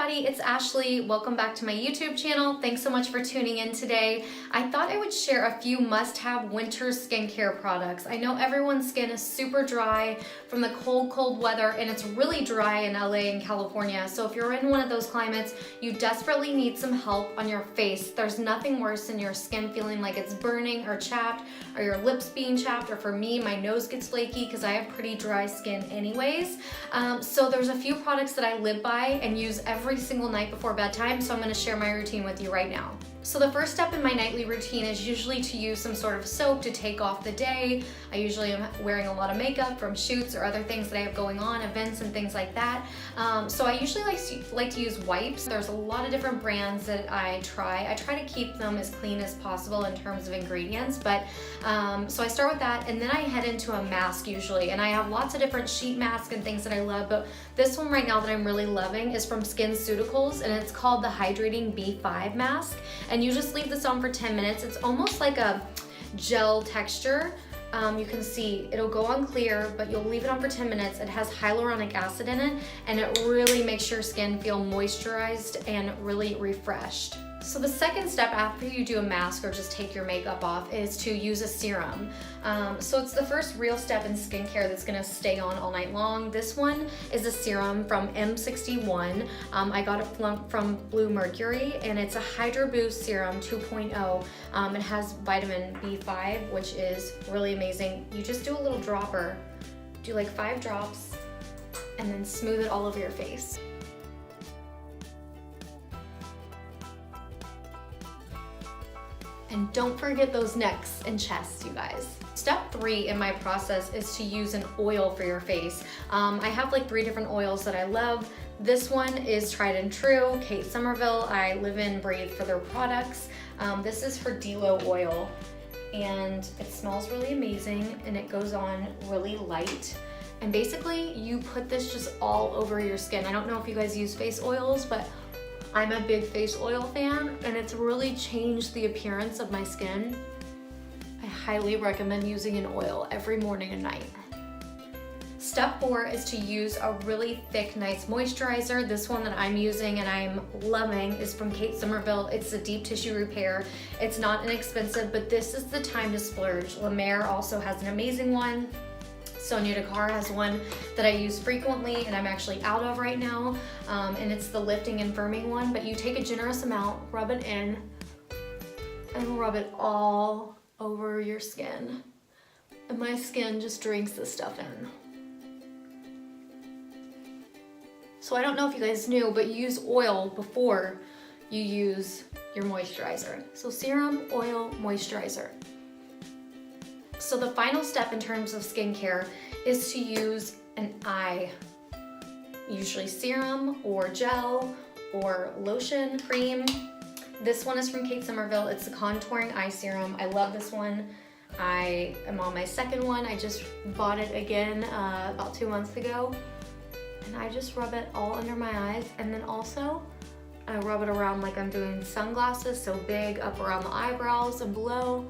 everybody, it's Ashley. Welcome back to my YouTube channel. Thanks so much for tuning in today. I thought I would share a few must-have winter skincare products. I know everyone's skin is super dry from the cold weather, and it's really dry in LA and California. So if you're in one of those climates, you desperately need some help on your face. There's nothing worse than your skin feeling like it's burning or chapped, or your lips being chapped, or for me, my nose gets flaky because I have pretty dry skin anyways. So there's a few products that I live by and use every single night before bedtime, so I'm going to share my routine with you right now. So the first step in my nightly routine is usually to use some sort of soap to take off the day. I usually am wearing a lot of makeup from shoots or other things that I have going on, events and things like that. So I usually like to use wipes. There's a lot of different brands that I try. I try to keep them as clean as possible in terms of ingredients, but so I start with that, and then I head into a mask usually, and I have lots of different sheet masks and things that I love, but this one right now that I'm really loving is from SKINCEUTIALS, and it's called the Hydrating B5 Mask. And you just leave this on for 10 minutes. It's almost like a gel texture. You can see it'll go on clear, but you'll leave it on for 10 minutes. It has hyaluronic acid in it, and it really makes your skin feel moisturized and really refreshed. So the second step after you do a mask or just take your makeup off is to use a serum. So it's the first real step in skincare that's gonna stay on all night long. This one is a serum from M61. I got it from Blue Mercury, and it's a Hydro Boost Serum 2.0. It has vitamin B5, which is really amazing. You just do a little dropper, do like 5 drops, and then smooth it all over your face. And don't forget those necks and chests, you guys. Step 3 in my process is to use an oil for your face. I have like 3 different oils that I love. This one is tried and true, Kate Somerville. I live and breathe for their products. This is her Delo oil, and it smells really amazing, and it goes on really light. And basically, you put this just all over your skin. I don't know if you guys use face oils, but I'm a big face oil fan, and it's really changed the appearance of my skin. I highly recommend using an oil every morning and night. Step 4 is to use a really thick, nice moisturizer. This one that I'm using and I'm loving is from Kate Somerville. It's a deep tissue repair. It's not inexpensive, but this is the time to splurge. La Mer also has an amazing one. Sonia Dakar has one that I use frequently and I'm actually out of right now, and it's the lifting and firming one, but you take a generous amount, rub it in, and rub it all over your skin. And my skin just drinks this stuff in. So I don't know if you guys knew, but you use oil before you use your moisturizer. So serum, oil, moisturizer. So the final step in terms of skincare is to use an eye, usually serum or gel or lotion, cream. This one is from Kate Somerville. It's the Contouring Eye Serum. I love this one. I am on my second one. I just bought it again about 2 months ago. And I just rub it all under my eyes, and then also I rub it around like I'm doing sunglasses, so big up around the eyebrows and below,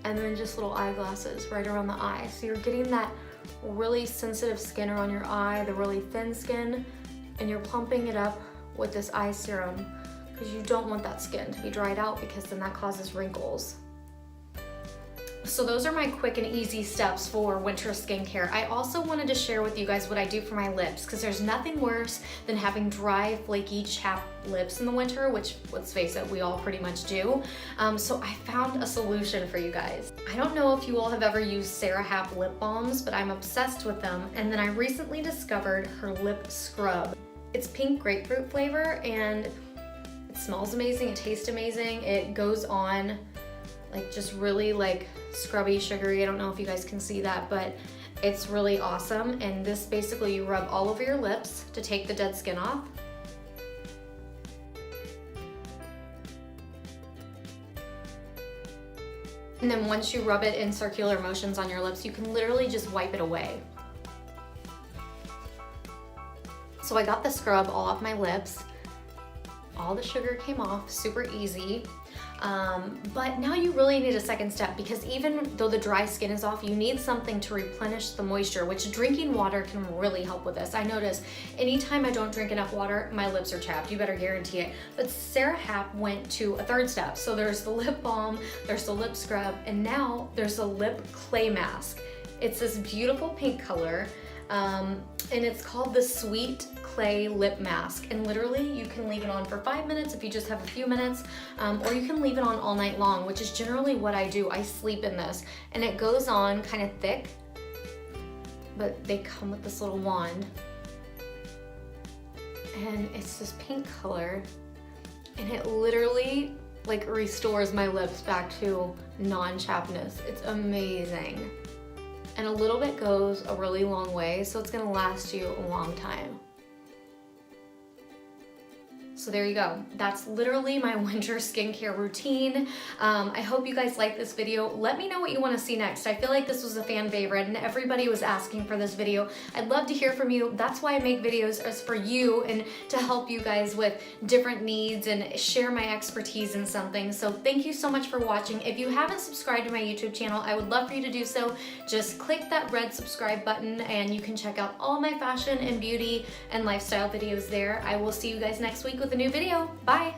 and then just little eyeglasses right around the eye. So you're getting that really sensitive skin around your eye, the really thin skin, and you're plumping it up with this eye serum because you don't want that skin to be dried out, because then that causes wrinkles. So those are my quick and easy steps for winter skincare. I also wanted to share with you guys what I do for my lips, because there's nothing worse than having dry, flaky, chapped lips in the winter, which, let's face it, we all pretty much do. So I found a solution for you guys. I don't know if you all have ever used SARA HAPP lip balms, but I'm obsessed with them. And then I recently discovered her lip scrub. It's pink grapefruit flavor, and it smells amazing, it tastes amazing. It goes on like just really like scrubby, sugary. I don't know if you guys can see that, but it's really awesome. And this basically you rub all over your lips to take the dead skin off. And then once you rub it in circular motions on your lips, you can literally just wipe it away. So I got the scrub all off my lips. all the sugar came off, super easy. But now you really need a second step, because even though the dry skin is off, you need something to replenish the moisture, which drinking water can really help with this. I notice anytime I don't drink enough water, my lips are chapped. You better guarantee it. But SARA HAPP went to a third step. So there's the lip balm, there's the lip scrub, and now there's a lip clay mask. It's this beautiful pink color, and it's called the Sweet Clay Lip Mask. And literally you can leave it on for 5 minutes if you just have a few minutes, or you can leave it on all night long, which is generally what I do. I sleep in this, and it goes on kind of thick, but they come with this little wand, and it's this pink color, and it literally like restores my lips back to non-chappedness. It's amazing. And a little bit goes a really long way, so it's gonna last you a long time. So there you go. That's literally my winter skincare routine. I hope you guys like this video. Let me know what you want to see next. I feel like this was a fan favorite and everybody was asking for this video. I'd love to hear from you. That's why I make videos, is for you and to help you guys with different needs and share my expertise in something. So thank you so much for watching. If you haven't subscribed to my YouTube channel, I would love for you to do so. Just click that red subscribe button and you can check out all my fashion and beauty and lifestyle videos there. I will see you guys next week with a new video. Bye.